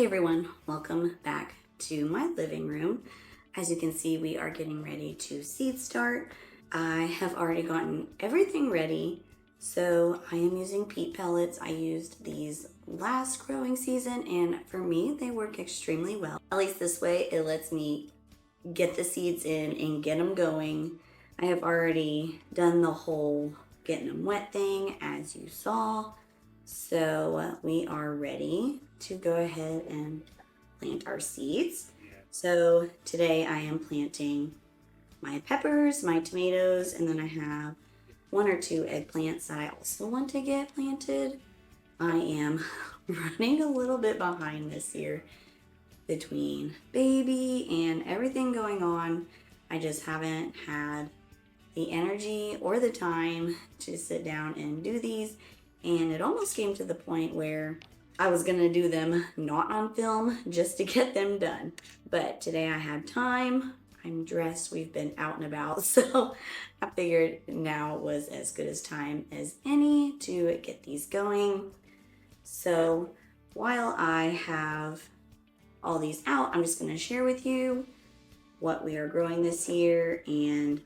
Hey everyone, welcome back to my living room. As you can see, we are getting ready to seed start. I have already gotten everything ready. So I am using peat pellets. I used these last growing season and for me, they work extremely well. At least this way, it lets me get the seeds in and get them going. I have already done the whole getting them wet thing as you saw. So we are ready to go ahead and plant our seeds. So today I am planting my peppers, my tomatoes, and then I have one or two eggplants that I also want to get planted. I am running a little bit behind this year between baby and everything going on. I just haven't had the energy or the time to sit down and do these. And it almost came to the point where I was gonna do them not on film just to get them done. But today I had time, I'm dressed, we've been out and about. So I figured now was as good as time as any to get these going. So while I have all these out, I'm just gonna share with you what we are growing this year, and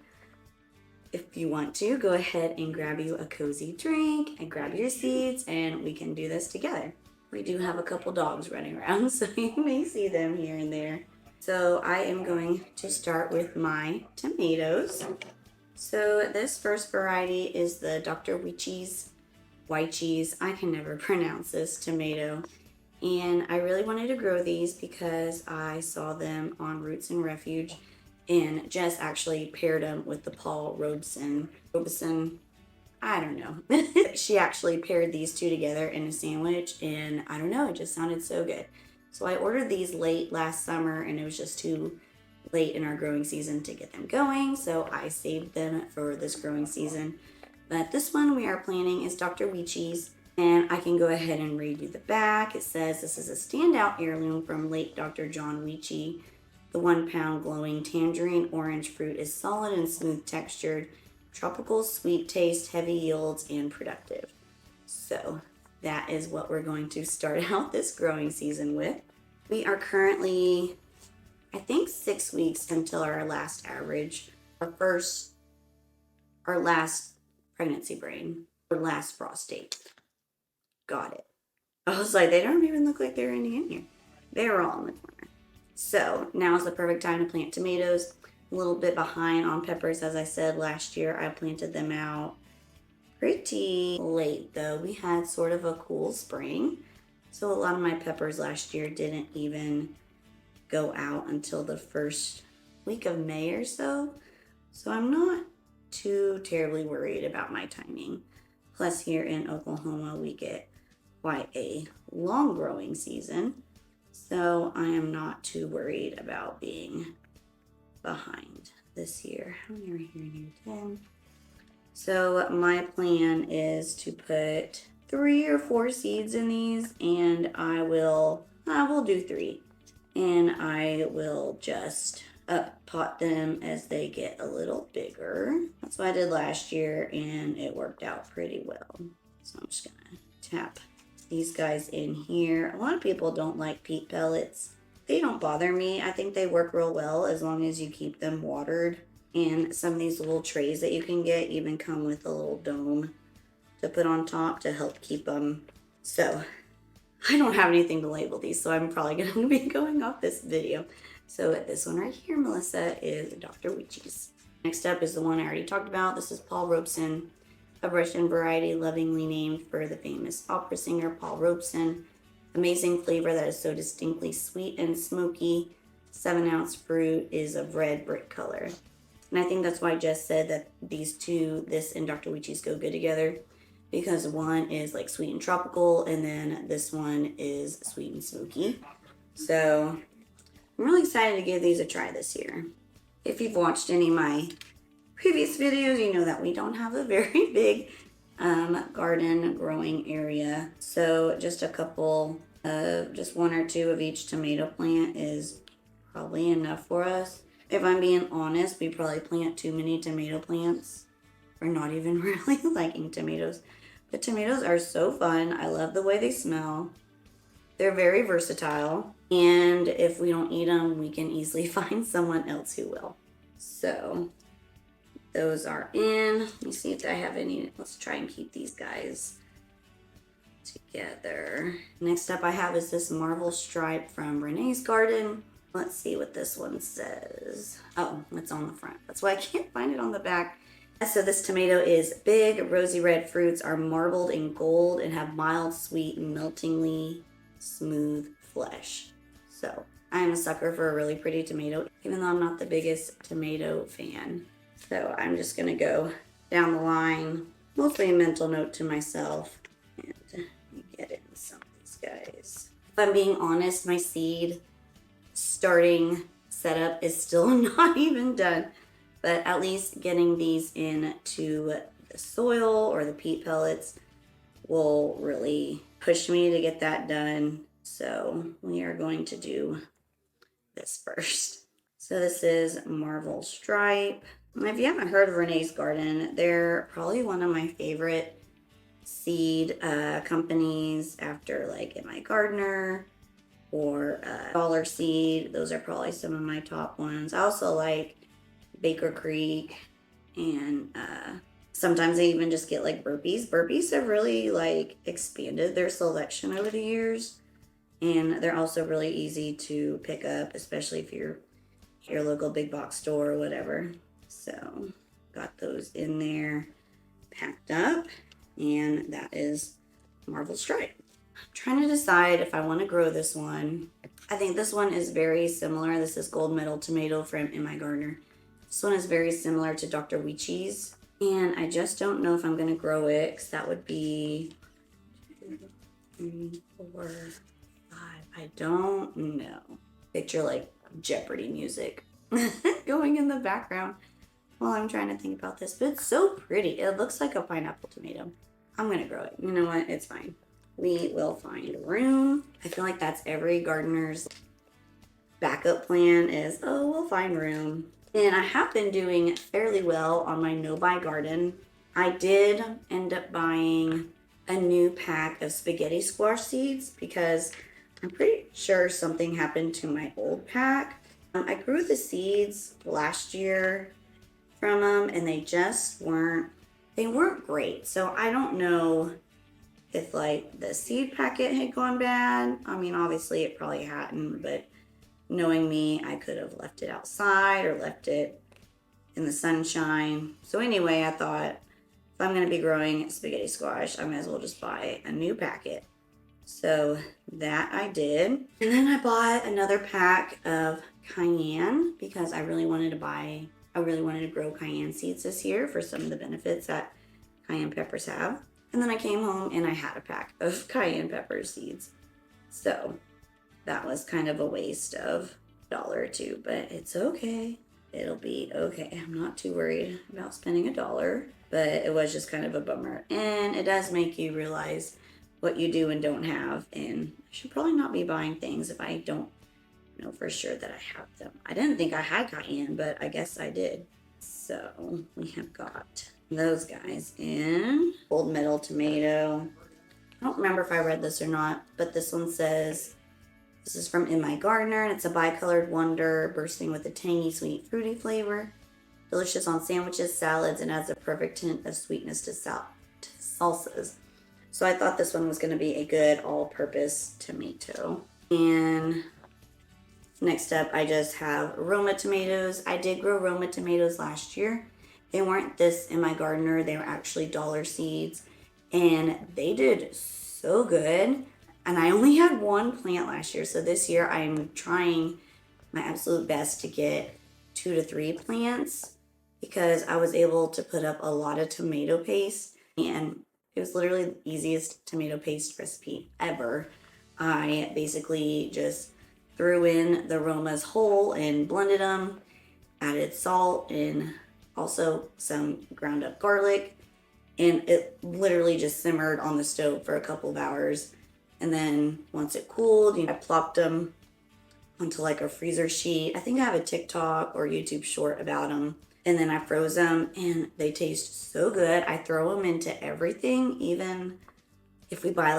if you want to, go ahead and grab you a cozy drink and grab your seeds and we can do this together. We do have a couple dogs running around, so you may see them here and there. So I am going to start with my tomatoes. So this first variety is the Dr. White Cheese. I can never pronounce this tomato. And I really wanted to grow these because I saw them on Roots and Refuge. And Jess actually paired them with the Paul Robeson, I don't know. She actually paired these two together in a sandwich, and I don't know, it just sounded so good. So I ordered these late last summer, and it was just too late in our growing season to get them going, so I saved them for this growing season. But this one we are planting is Dr. Cheese, and I can go ahead and read you the back. It says, this is a standout heirloom from late Dr. John Weechee. The 1 pound glowing tangerine orange fruit is solid and smooth textured, tropical sweet taste, heavy yields, and productive. So that is what we're going to start out this growing season with. We are currently, I think, 6 weeks until our last average, our last pregnancy brain, or last frost date. Got it. I was like, they don't even look like they're in here. They're all in the corner. So now is the perfect time to plant tomatoes. A little bit behind on peppers, as I said last year. I planted them out pretty late though. We had sort of a cool spring. So a lot of my peppers last year didn't even go out until the first week of May or so. So I'm not too terribly worried about my timing. Plus here in Oklahoma, we get quite a long growing season. So I am not too worried about being behind this year. How many are here? 10. So my plan is to put 3 or 4 seeds in these, and I will do 3. And I will just pot them as they get a little bigger. That's what I did last year, and it worked out pretty well. So I'm just gonna tap these guys in here. A lot of people don't like peat pellets. They don't bother me. I think they work real well as long as you keep them watered. And some of these little trays that you can get even come with a little dome to put on top to help keep them. So I don't have anything to label these, so I'm probably going to be going off this video. So this one right here, Melissa, is Dr. Weechee's. Next up is the one I already talked about. This is Paul Robeson, a Russian variety lovingly named for the famous opera singer Paul Robeson. Amazing flavor that is so distinctly sweet and smoky. 7-ounce fruit is of red brick color. And I think that's why Jess said that these two, this and Dr. Weechee's, go good together. Because one is like sweet and tropical, and then this one is sweet and smoky. So I'm really excited to give these a try this year. If you've watched any of my previous videos, you know that we don't have a very big garden growing area. So just a couple just 1 or 2 of each tomato plant is probably enough for us. If I'm being honest, we probably plant too many tomato plants. We're not even really liking tomatoes. But tomatoes are so fun. I love the way they smell. They're very versatile, and if we don't eat them, we can easily find someone else who will. So those are in. Let me see if I have any. Let's try and keep these guys together. Next up I have is this marble stripe from Renee's Garden. Let's see what this one says. Oh, it's on the front. That's why I can't find it on the back. So this tomato is big, rosy red fruits are marbled in gold and have mild, sweet, meltingly smooth flesh. So I'm a sucker for a really pretty tomato, even though I'm not the biggest tomato fan. So I'm just gonna go down the line, mostly a mental note to myself, and get in some of these guys. If I'm being honest, my seed starting setup is still not even done, but at least getting these into the soil or the peat pellets will really push me to get that done. So we are going to do this first. So this is Marble Stripe. If you haven't heard of Renee's Garden, they're probably one of my favorite seed companies after like MIgardener or Dollar Seed. Those are probably some of my top ones. I also like Baker Creek, and sometimes I even just get like Burpees. Burpees have really like expanded their selection over the years, and they're also really easy to pick up, especially if you're at your local big box store or whatever. So got those in there packed up, and that is Marble Stripe. I'm trying to decide if I want to grow this one. I think this one is very similar. This is Gold Medal Tomato from MIgardener. This one is very similar to Dr. Weechee's, and I just don't know if I'm going to grow it, because that would be 2, 3, 4, 5. I don't know. Picture like Jeopardy music going in the background while I'm trying to think about this, but it's so pretty. It looks like a pineapple tomato. I'm going to grow it. You know what? It's fine. We will find room. I feel like that's every gardener's backup plan is, oh, we'll find room. And I have been doing fairly well on my no-buy garden. I did end up buying a new pack of spaghetti squash seeds because I'm pretty sure something happened to my old pack. I grew the seeds last year from them, and they just weren't great. So I don't know if like the seed packet had gone bad. I mean, obviously it probably hadn't, but knowing me, I could have left it outside or left it in the sunshine. So anyway, I thought if I'm going to be growing spaghetti squash, I might as well just buy a new packet. So that I did. And then I bought another pack of cayenne because I really wanted to grow cayenne seeds this year for some of the benefits that cayenne peppers have. And then I came home and I had a pack of cayenne pepper seeds. So that was kind of a waste of $1 or $2, but it's okay. It'll be okay. I'm not too worried about spending $1, but it was just kind of a bummer. And it does make you realize what you do and don't have. And I should probably not be buying things if I don't know for sure that I have them. I didn't think I had cayenne, but I guess I did. So we have got those guys in. Gold Medal Tomato. I don't remember if I read this or not, but this one says, this is from MIgardener, and it's a bicolored wonder bursting with a tangy, sweet, fruity flavor. Delicious on sandwiches, salads, and adds a perfect hint of sweetness to salsas. So I thought this one was going to be a good all-purpose tomato. And next up, I just have Roma tomatoes. I did grow Roma tomatoes last year. They weren't this MIgardener. They were actually Dollar Seeds, and they did so good. And I only had one plant last year, so this year I'm trying my absolute best to get 2 to 3 plants because I was able to put up a lot of tomato paste, and it was literally the easiest tomato paste recipe ever. I basically just threw in the Romas whole and blended them, added salt and also some ground up garlic, and it literally just simmered on the stove for a couple of hours. And then once it cooled, I plopped them onto like a freezer sheet. I think I have a TikTok or YouTube short about them. And then I froze them, and they taste so good. I throw them into everything, even If we buy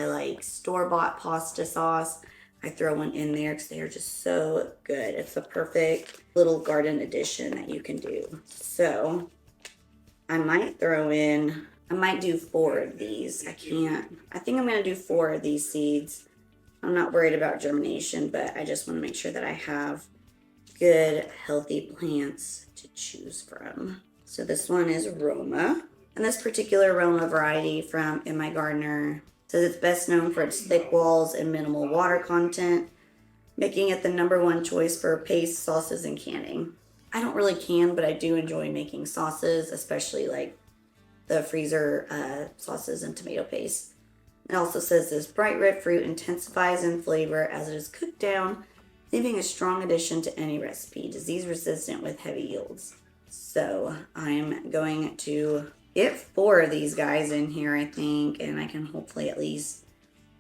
like store-bought pasta sauce, I throw one in there because they're just so good. It's the perfect little garden addition that you can do. So I might do 4 of these. I think I'm gonna do 4 of these seeds. I'm not worried about germination, but I just want to make sure that I have good, healthy plants to choose from. So this one is Roma. And this particular Roma variety from MIgardener says it's best known for its thick walls and minimal water content, making it the #1 choice for paste, sauces, and canning. I don't really can, but I do enjoy making sauces, especially like the freezer sauces and tomato paste. It also says this bright red fruit intensifies in flavor as it is cooked down, leaving a strong addition to any recipe, disease resistant with heavy yields. So I'm going to get 4 of these guys in here, I think, and I can hopefully at least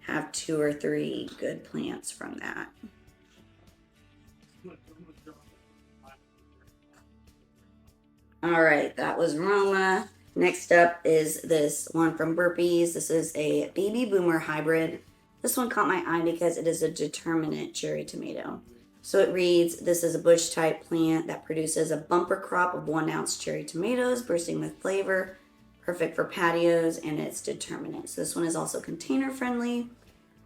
have 2 or 3 good plants from that. All right, that was Roma. Next up is this one from Burpees. This is a baby boomer hybrid. This one caught my eye because it is a determinate cherry tomato. So it reads, this is a bush type plant that produces a bumper crop of 1 ounce cherry tomatoes bursting with flavor, perfect for patios, and it's determinate. So this one is also container friendly.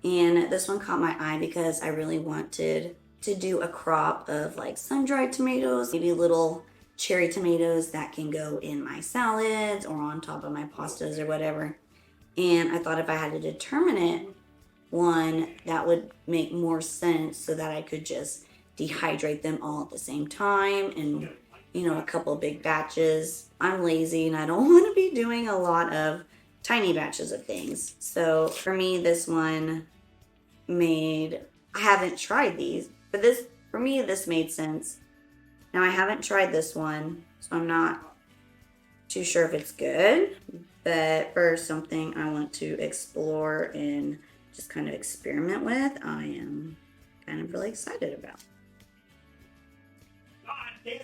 And this one caught my eye because I really wanted to do a crop of like sun-dried tomatoes, maybe little cherry tomatoes that can go in my salads or on top of my pastas or whatever. And I thought if I had a determinate one, that would make more sense so that I could just dehydrate them all at the same time and, you know, a couple big batches. I'm lazy and I don't want to be doing a lot of tiny batches of things. So for me, this one I haven't tried these, but for me, this made sense. Now I haven't tried this one, so I'm not too sure if it's good, but for something I want to explore and just kind of experiment with, I am kind of really excited about. Hi, Teddy.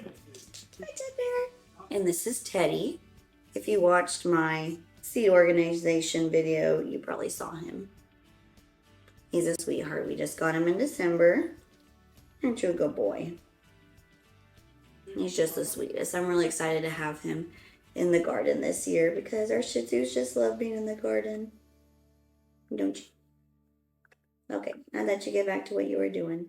And this is Teddy. If you watched my seed organization video, you probably saw him. He's a sweetheart. We just got him in December. Aren't you a good boy? He's just the sweetest. I'm really excited to have him in the garden this year because our Shih Tzus just love being in the garden. Don't you? Okay, now that you get back to what you were doing.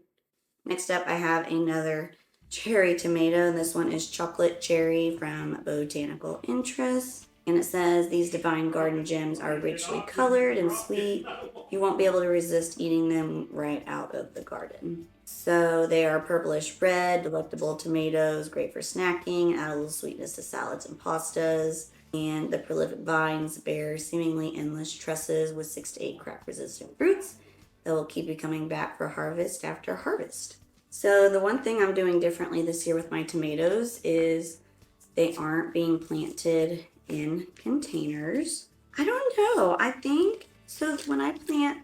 Next up, I have another cherry tomato, and this one is Chocolate Cherry from Botanical Interest. And it says, these divine garden gems are richly colored and sweet. You won't be able to resist eating them right out of the garden. So they are purplish red, delectable tomatoes, great for snacking, add a little sweetness to salads and pastas. And the prolific vines bear seemingly endless trusses with 6 to 8 crack-resistant fruits that will keep you coming back for harvest after harvest. So the one thing I'm doing differently this year with my tomatoes is they aren't being planted in containers. I don't know. I think, so when I plant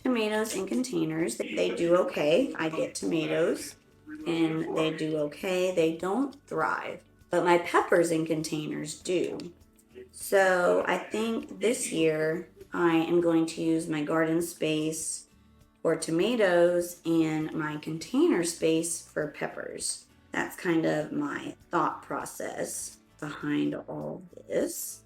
tomatoes in containers, they do okay. I get tomatoes and they do okay. They don't thrive. But my peppers in containers do. So I think this year I am going to use my garden space for tomatoes and my container space for peppers. That's kind of my thought process behind all this.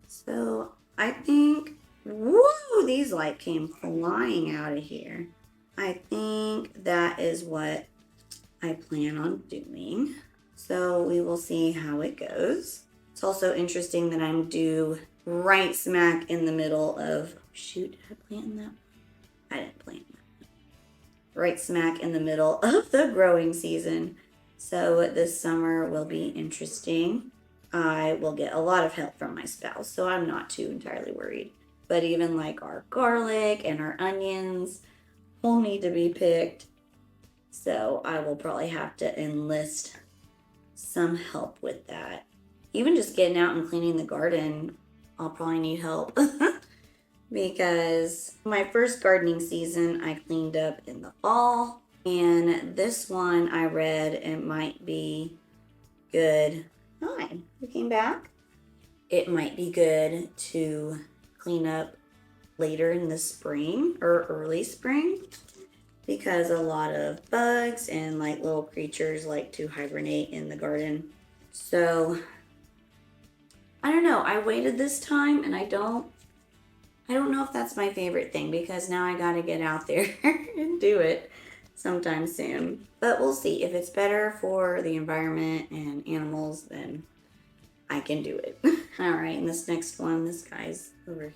So I think, whoa, these like came flying out of here. I think that is what I plan on doing. So we will see how it goes. It's also interesting that I'm due right smack in the middle of, shoot, did I plant that? I didn't plant that. Right smack in the middle of the growing season. So this summer will be interesting. I will get a lot of help from my spouse, so I'm not too entirely worried. But even like our garlic and our onions will need to be picked. So I will probably have to enlist some help with that. Even just getting out and cleaning the garden, I'll probably need help. Because my first gardening season, I cleaned up in the fall. And this one I read it might be good. Hi, you came back? It might be good to clean up later in the spring or early spring, because a lot of bugs and like little creatures like to hibernate in the garden. So I don't know, I waited this time, and I don't know if that's my favorite thing, because now I gotta get out there and do it sometime soon. But we'll see. If it's better for the environment and animals, then I can do it. All right, and this next one, this guy's over here.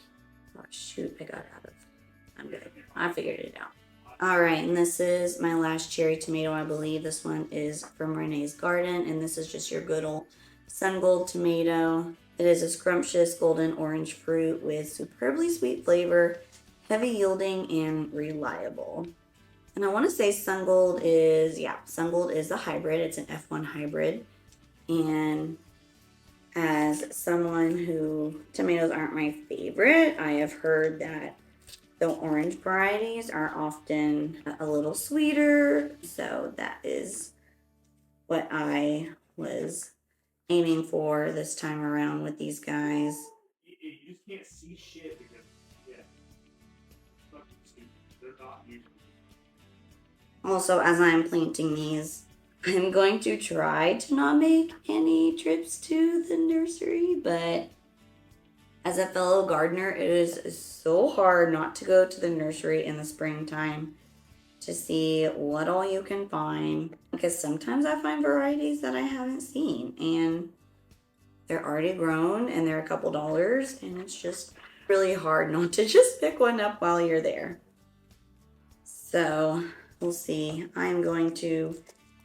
Oh shoot, I got out of. I'm good. I figured it out. All right, and this is my last cherry tomato, I believe. This one is from Renee's Garden, and this is just your good old sun gold tomato. It is a scrumptious golden orange fruit with superbly sweet flavor, heavy yielding, and reliable. And I want to say sun gold is the hybrid. It's an F1 hybrid. And as someone who, tomatoes aren't my favorite, I have heard that the orange varieties are often a little sweeter. So that is what I was aiming for this time around with these guys. You just can't see shit because, yeah, fucking stupid. They're not usually. Also, as I'm planting these, I'm going to try to not make any trips to the nursery, but as a fellow gardener, it is so hard not to go to the nursery in the springtime to see what all you can find, because sometimes I find varieties that I haven't seen, and they're already grown and they're a couple dollars, and it's just really hard not to just pick one up while you're there. So we'll see. I'm going to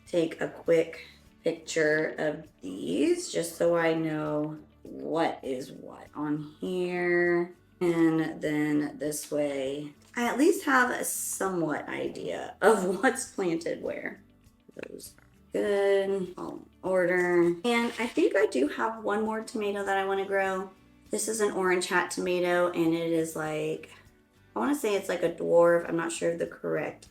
take a quick picture of these just so I know what is what on here, and then this way I at least have a somewhat idea of what's planted where. Those are good, all in order. And I think I do have one more tomato that I want to grow. This is an orange hat tomato, and it is like, I want to say it's like a dwarf. I'm not sure of the correct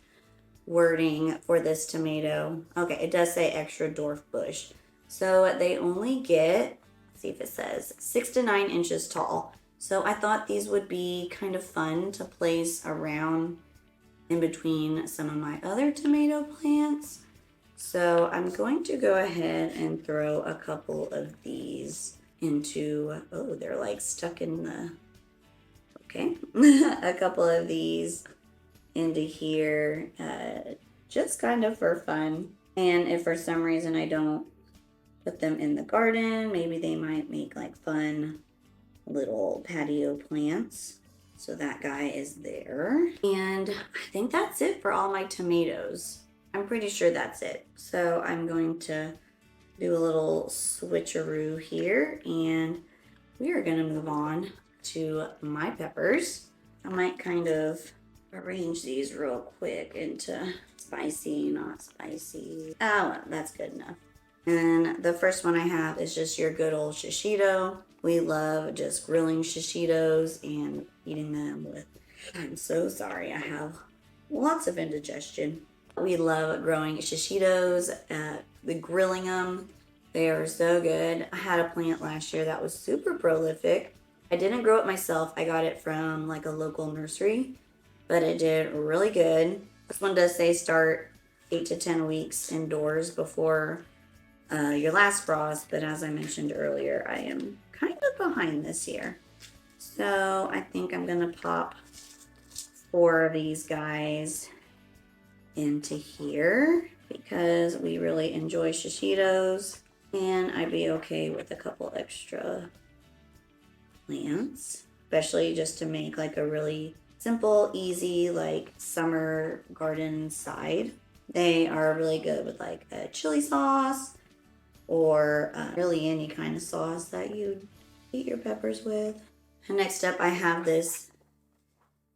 wording for this tomato. Okay, it does say extra dwarf bush. So they only get, let's see if it says, 6 to 9 inches tall. So I thought these would be kind of fun to place around in between some of my other tomato plants. So I'm going to go ahead and throw a couple of these into, oh, they're like stuck in the, okay. A couple of these into here, just kind of for fun. And if for some reason I don't put them in the garden, maybe they might make like fun little patio plants. So that guy is there. And I think that's it for all my tomatoes. I'm pretty sure that's it. So I'm going to do a little switcheroo here, and we are gonna move on to my peppers. I might kind of arrange these real quick into spicy, not spicy. Oh, well, that's good enough. And the first one I have is just your good old shishito. We love just grilling shishitos and eating them with, I'm so sorry, I have lots of indigestion. We love growing shishitos, grilling them. They are so good. I had a plant last year that was super prolific. I didn't grow it myself. I got it from like a local nursery, but it did really good. This one does say start 8 to 10 weeks indoors before your last frost, but as I mentioned earlier, I am kind of behind this year. So I think I'm gonna pop 4 of these guys into here because we really enjoy shishitos, and I'd be okay with a couple extra plants, especially just to make like a really simple, easy, like summer garden side. They are really good with like a chili sauce or really any kind of sauce that you eat your peppers with. And next up I have this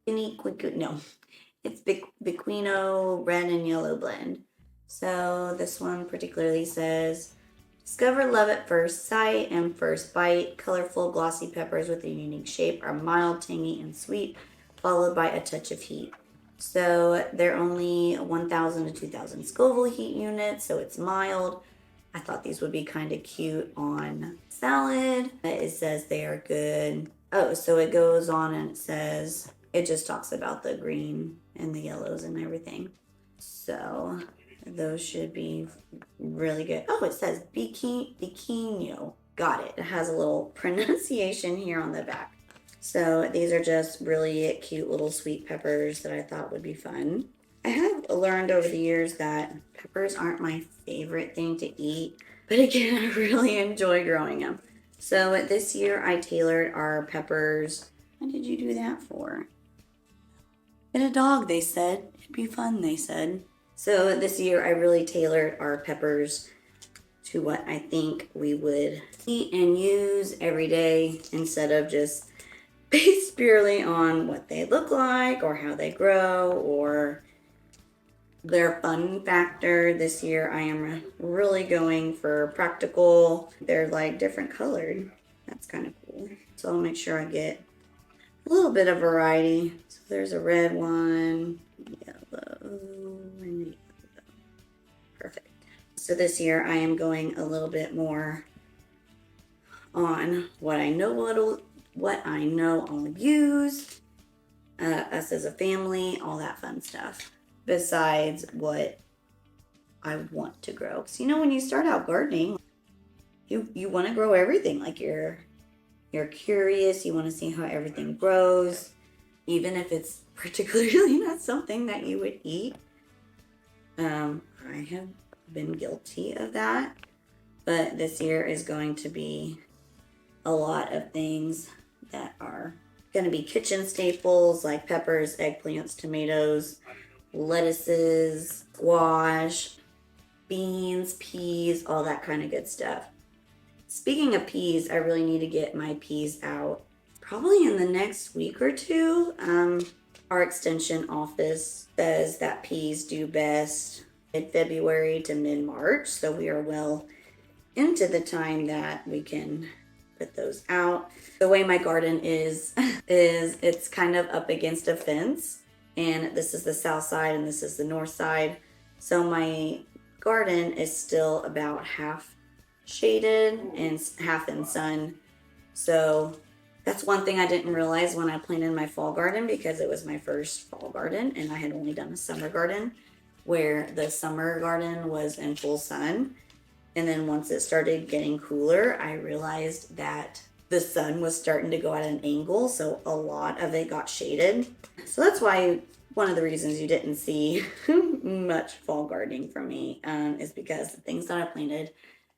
it's Bequino red and yellow blend. So this one particularly says, discover love at first sight and first bite. Colorful, glossy peppers with a unique shape are mild, tangy, and sweet, followed by a touch of heat. So they're only 1,000 to 2,000 Scoville heat units, so it's mild. I thought these would be kind of cute on salad. It says they are good Oh, so it goes on and it says, it just talks about the green and the yellows and everything. So those should be really good. Oh, it says Biquino. Got it. It has a little pronunciation here on the back. So these are just really cute little sweet peppers that I thought would be fun. I have learned over the years that peppers aren't my favorite thing to eat, but again, I really enjoy growing them. So this year I tailored our peppers. What did you do that for? Get a dog, they said. It'd be fun, they said. So this year I really tailored our peppers to what I think we would eat and use every day instead of just based purely on what they look like or how they grow or their fun factor. This year I am really going for practical. They're like different colored. That's kind of cool. So I'll make sure I get a little bit of variety. So there's a red one, yellow, and yellow. Perfect. So this year I am going a little bit more on what I know I'll use, us as a family, all that fun stuff. Besides what I want to grow. Because you know, when you start out gardening, you want to grow everything. Like you're curious, you want to see how everything grows, even if it's particularly not something that you would eat. I have been guilty of that, but this year is going to be a lot of things that are going to be kitchen staples like peppers, eggplants, tomatoes, lettuces, squash, beans, peas, all that kind of good stuff. Speaking of peas, I really need to get my peas out probably in the next week or two. Our extension office says that peas do best mid-February to mid-March, so we are well into the time that we can put those out. The way my garden is it's kind of up against a fence, and this is the south side and this is the north side. So my garden is still about half shaded and half in sun. So that's one thing I didn't realize when I planted my fall garden, because it was my first fall garden and I had only done a summer garden, where the summer garden was in full sun. And then once it started getting cooler, I realized that the sun was starting to go at an angle, so a lot of it got shaded. So that's why one of the reasons you didn't see much fall gardening from me is because the things that I planted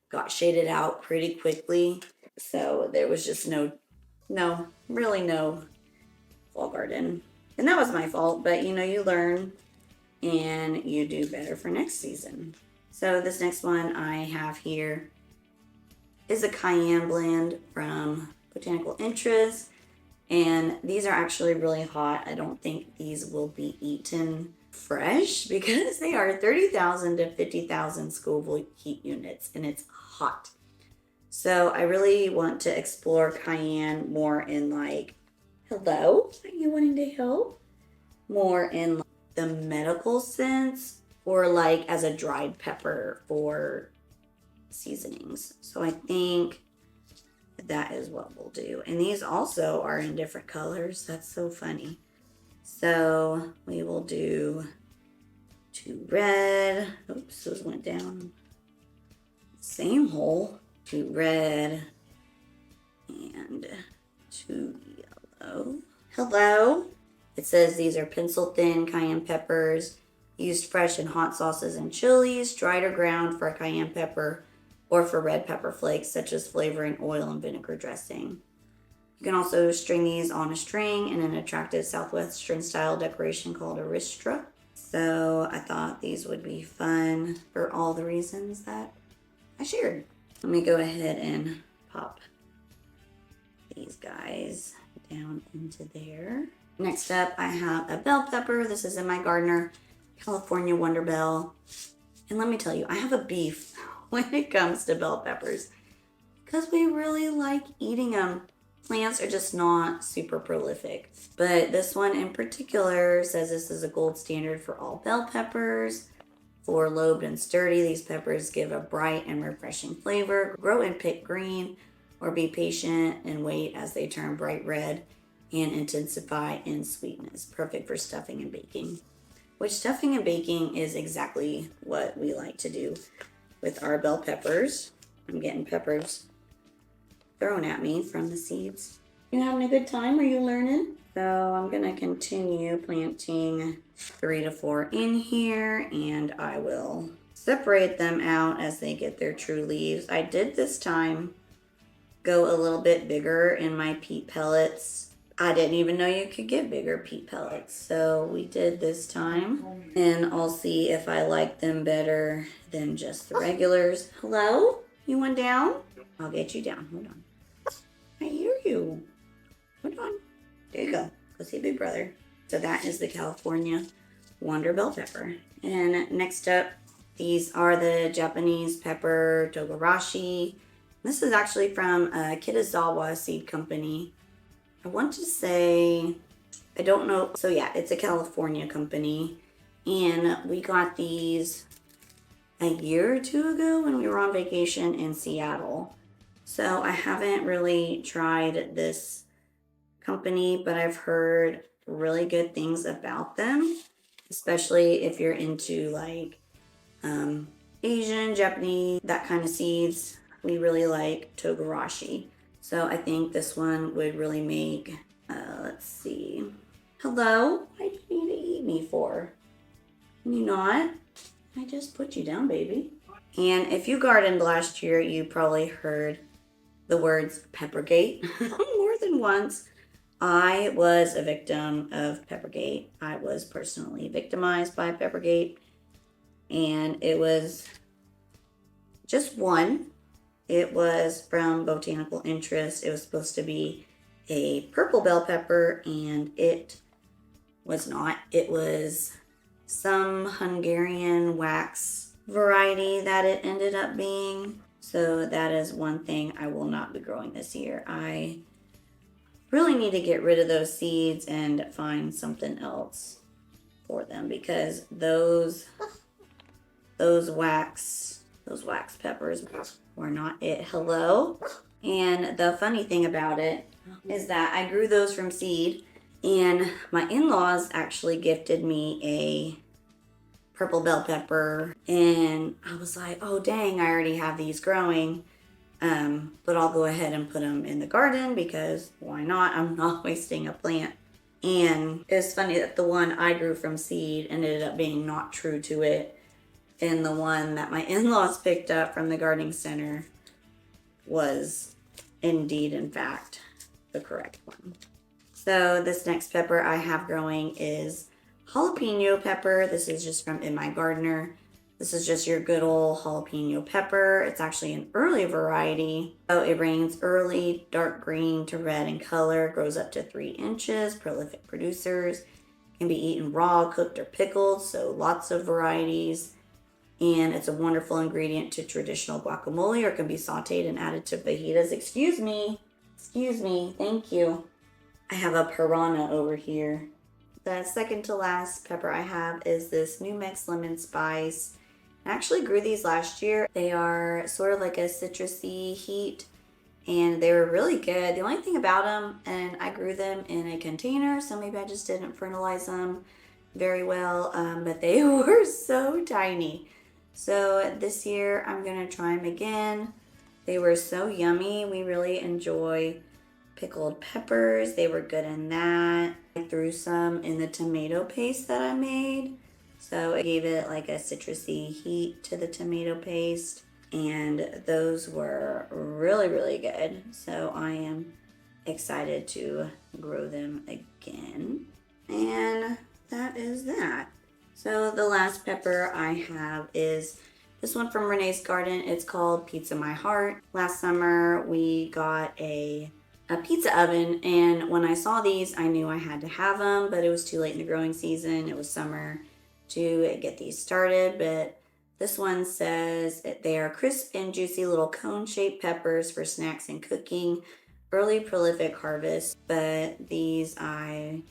got shaded out pretty quickly. So there was just really no fall garden. And that was my fault, but you know, you learn and you do better for next season. So this next one I have here is a cayenne blend from Botanical Interest. And these are actually really hot. I don't think these will be eaten fresh because they are 30,000 to 50,000 Scoville heat units and it's hot. So I really want to explore cayenne more in like, hello, are you wanting to help? More in like the medical sense, or like as a dried pepper for seasonings. So I think that is what we'll do. And these also are in different colors. That's so funny. So we will do 2 red. Oops, those went down. Same hole. 2 red and 2 yellow. Hello. It says these are pencil thin cayenne peppers used fresh in hot sauces and chilies, dried or ground for a cayenne pepper or for red pepper flakes, such as flavoring oil and vinegar dressing. You can also string these on a string in an attractive Southwestern style decoration called a ristra. So I thought these would be fun for all the reasons that I shared. Let me go ahead and pop these guys down into there. Next up, I have a bell pepper. This is in MIgardener, California Wonder Bell. And let me tell you, I have a beef when it comes to bell peppers because we really like eating them. Plants are just not super prolific. But this one in particular says this is a gold standard for all bell peppers. For lobed and sturdy, these peppers give a bright and refreshing flavor. Grow and pick green or be patient and wait as they turn bright red and intensify in sweetness. Perfect for stuffing and baking. Which stuffing and baking is exactly what we like to do with our bell peppers. I'm getting peppers thrown at me from the seeds. You having a good time? Are you learning? So I'm gonna continue planting 3 to 4 in here, and I will separate them out as they get their true leaves. I did this time go a little bit bigger in my peat pellets. I didn't even know you could get bigger peat pellets, so we did this time, and I'll see if I like them better than just the regulars. Hello? You want down? I'll get you down. Hold on. I hear you. Hold on. There you go. Go see Big Brother. So that is the California Wonder Bell Pepper. And next up, these are the Japanese pepper togarashi. This is actually from Kitazawa Seed Company. I want to say, I don't know. So yeah, it's a California company. And we got these a year or two ago when we were on vacation in Seattle. So I haven't really tried this company, but I've heard really good things about them, especially if you're into like Asian, Japanese, that kind of seeds. We really like togarashi. So I think this one would really make, let's see. Hello? What do you need to eat me for? Can you not? I just put you down, baby. And if you gardened last year, you probably heard the words Peppergate more than once. I was a victim of Peppergate. I was personally victimized by Peppergate. And it was just one. It was from Botanical Interest. It was supposed to be a purple bell pepper, and it was not. It was some Hungarian wax variety that it ended up being. So that is one thing I will not be growing this year. I really need to get rid of those seeds and find something else for them, because those wax peppers were not it. Hello? And the funny thing about it is that I grew those from seed, and my in-laws actually gifted me a purple bell pepper, and I was like, oh dang, I already have these growing, but I'll go ahead and put them in the garden because why not? I'm not wasting a plant. And it's funny that the one I grew from seed ended up being not true to it, and the one that my in-laws picked up from the gardening center was indeed, in fact, the correct one. So this next pepper I have growing is jalapeno pepper. This is just from MIgardener. This is just your good old jalapeno pepper. It's actually an early variety. So it ranges early, dark green to red in color, grows up to 3 inches, prolific producers, can be eaten raw, cooked, or pickled, so lots of varieties. And it's a wonderful ingredient to traditional guacamole, or can be sauteed and added to fajitas. Excuse me, thank you. I have a piranha over here. The second to last pepper I have is this New Mex Lemon Spice. I actually grew these last year. They are sort of like a citrusy heat, and they were really good. The only thing about them, and I grew them in a container, so maybe I just didn't fertilize them very well, but they were so tiny. So this year I'm gonna try them again. They were so yummy. We really enjoy pickled peppers. They were good in that. I threw some in the tomato paste that I made. So it gave it like a citrusy heat to the tomato paste. And those were really, really good. So I am excited to grow them again. And that is that. So the last pepper I have is this one from Renee's Garden. It's called Pizza My Heart. Last summer we got a pizza oven, and when I saw these I knew I had to have them, but it was too late in the growing season. It was summer to get these started, but this one says they are crisp and juicy little cone-shaped peppers for snacks and cooking. Early prolific harvest, but these I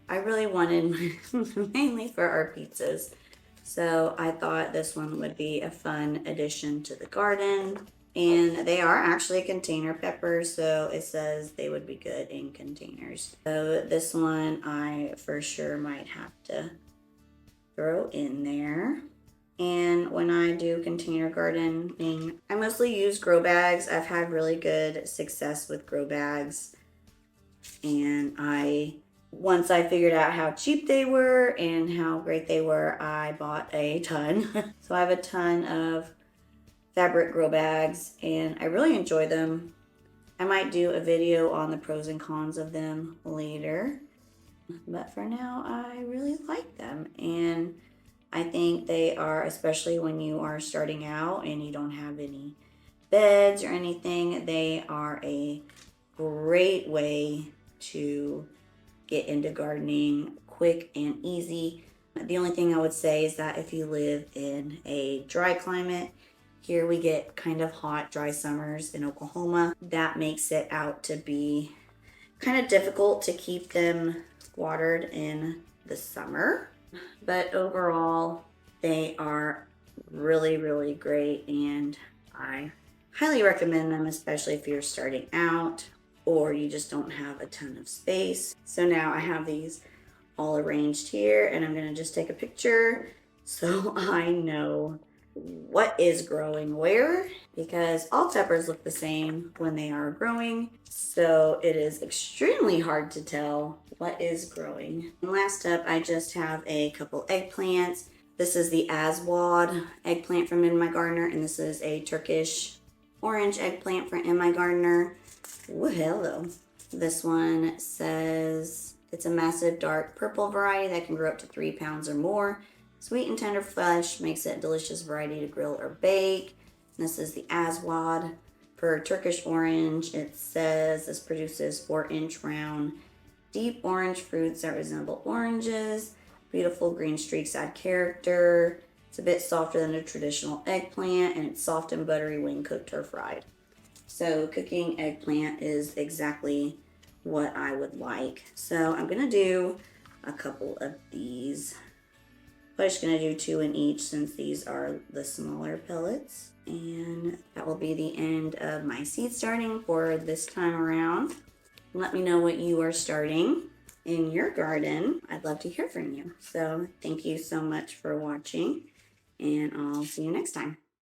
really wanted mainly for our pizzas. So I thought this one would be a fun addition to the garden. And they are actually container peppers, so it says they would be good in containers. So this one I for sure might have to throw in there. And when I do container gardening, I mostly use grow bags. I've had really good success with grow bags. And once I figured out how cheap they were and how great they were, I bought a ton. So I have a ton of fabric grow bags and I really enjoy them. I might do a video on the pros and cons of them later. But for now, I really like them. And I think they are, especially when you are starting out and you don't have any beds or anything, they are a great way to get into gardening quick and easy. The only thing I would say is that if you live in a dry climate, here we get kind of hot, dry summers in Oklahoma. That makes it out to be kind of difficult to keep them watered in the summer. But overall, they are really, really great, and I highly recommend them, especially if you're starting out or you just don't have a ton of space. So now I have these all arranged here, and I'm gonna just take a picture so I know what is growing where, because all peppers look the same when they are growing, so it is extremely hard to tell what is growing. And last up, I just have a couple eggplants. This is the Aswad eggplant from MIgardener, and this is a Turkish orange eggplant from MIgardener. Ooh, hello. This one says it's a massive dark purple variety that can grow up to 3 pounds or more. Sweet and tender flesh makes it a delicious variety to grill or bake. And this is the Aswad. For Turkish orange, it says this produces 4-inch round, deep orange fruits that resemble oranges. Beautiful green streaks add character. It's a bit softer than a traditional eggplant, and it's soft and buttery when cooked or fried. So cooking eggplant is exactly what I would like. So I'm gonna do a couple of these. I'm just gonna do 2 in each since these are the smaller pellets. And that will be the end of my seed starting for this time around. Let me know what you are starting in your garden. I'd love to hear from you. So thank you so much for watching, and I'll see you next time.